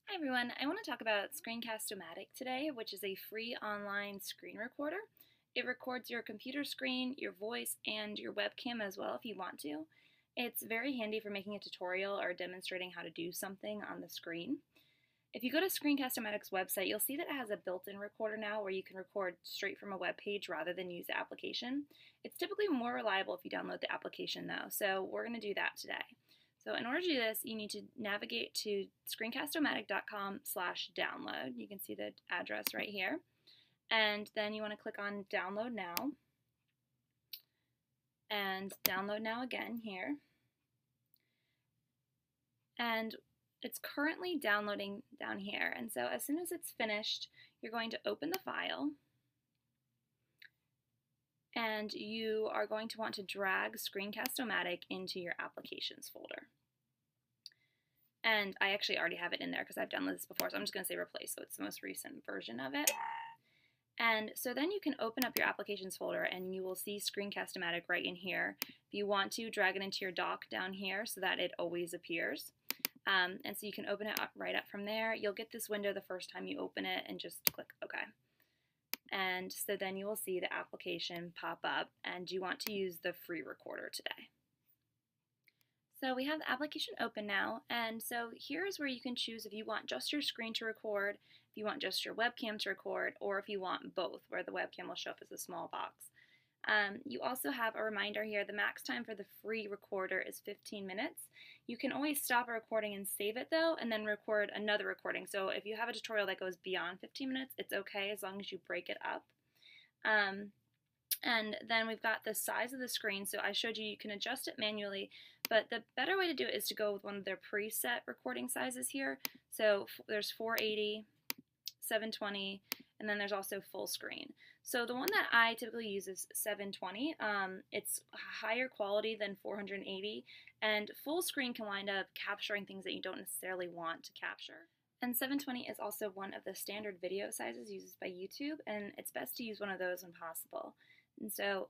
Hi everyone, I want to talk about screencast-o-matic today, which is a free online screen recorder. It records your computer screen, your voice, and your webcam as well if you want to. It's very handy for making a tutorial or demonstrating how to do something on the screen. If you go to Screencast-o-matic's website, you'll see that it has a built-in recorder now where you can record straight from a web page rather than use the application. It's typically more reliable if you download the application though, so we're going to do that today. So in order to do this, you need to navigate to screencast-o-matic.com/download. You can see the address right here. And then you want to click on Download Now. And Download Now again here. And it's currently downloading down here. And so as soon as it's finished, you're going to open the file. And you are going to want to drag Screencast-o-matic into your Applications folder. And I actually already have it in there because I've done this before, so I'm just going to say replace, so it's the most recent version of it. And so then you can open up your Applications folder and you will see Screencast-o-matic right in here. If you want to, drag it into your dock down here so that it always appears. And so you can open it up right up from there. You'll get this window the first time you open it and just click OK. And so then you will see the application pop up, and you want to use the free recorder today. So we have the application open now, and so here's where you can choose if you want just your screen to record, if you want just your webcam to record, or if you want both, where the webcam will show up as a small box. You also have a reminder here, the max time for the free recorder is 15 minutes. You can always stop a recording and save it though, and then record another recording. So if you have a tutorial that goes beyond 15 minutes, it's okay as long as you break it up. And then we've got the size of the screen. So I showed you can adjust it manually, but the better way to do it is to go with one of their preset recording sizes here. So there's 480, 720, and then there's also full screen. So the one that I typically use is 720. It's higher quality than 480, and full screen can wind up capturing things that you don't necessarily want to capture. And 720 is also one of the standard video sizes used by YouTube, and it's best to use one of those when possible. And so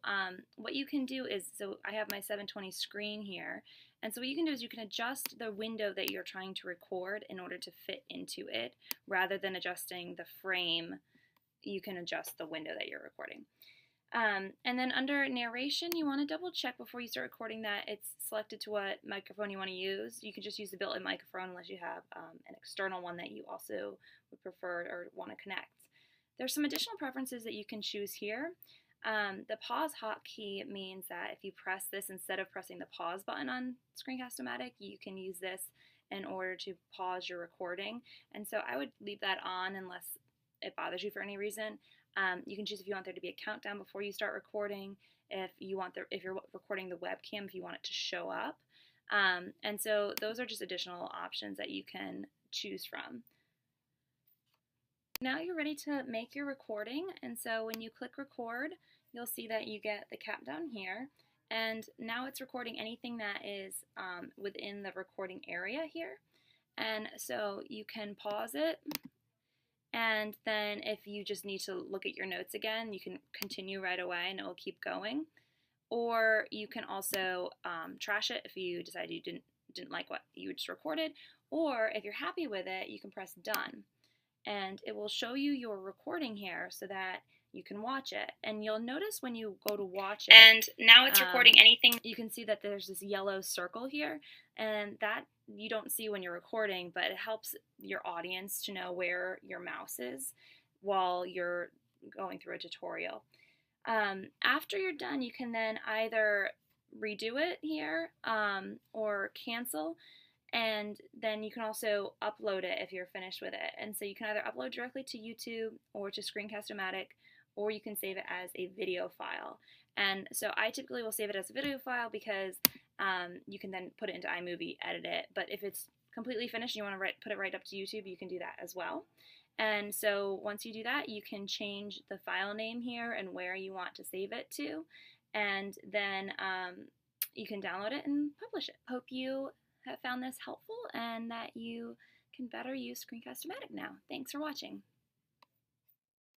what you can do is, so I have my 720 screen here, and so what you can do is you can adjust the window that you're trying to record in order to fit into it. Rather than adjusting the frame, you can adjust the window that you're recording. And then under narration, you want to double check before you start recording that it's selected to what microphone you want to use. You can just use the built-in microphone unless you have an external one that you also would prefer or want to connect. There's some additional preferences that you can choose here. The pause hotkey means that if you press this instead of pressing the pause button on Screencast-o-matic, you can use this in order to pause your recording. And so I would leave that on unless it bothers you for any reason. You can choose if you want there to be a countdown before you start recording, if you're recording the webcam, if you want it to show up. And so those are just additional options that you can choose from. Now you're ready to make your recording, and so when you click record, you'll see that you get the countdown here, and now it's recording anything that is within the recording area here. And so you can pause it, and then if you just need to look at your notes again, you can continue right away and it will keep going. Or you can also trash it if you decide you didn't like what you just recorded, or if you're happy with it, you can press done. And it will show you your recording here so that you can watch it. And you'll notice when you go to watch it, And now it's recording anything. you can see that there's this yellow circle here, and that you don't see when you're recording, but it helps your audience to know where your mouse is while you're going through a tutorial. After you're done, you can then either redo it here or cancel. And then you can also upload it if you're finished with it. And so you can either upload directly to YouTube or to Screencast-o-matic, or you can save it as a video file. And so I typically will save it as a video file because you can then put it into iMovie, edit it. But if it's completely finished and you want to put it right up to YouTube, you can do that as well. And so once you do that, you can change the file name here and where you want to save it to. And then you can download it and publish it. Hope you have found this helpful and that you can better use Screencast-o-matic now. Thanks for watching.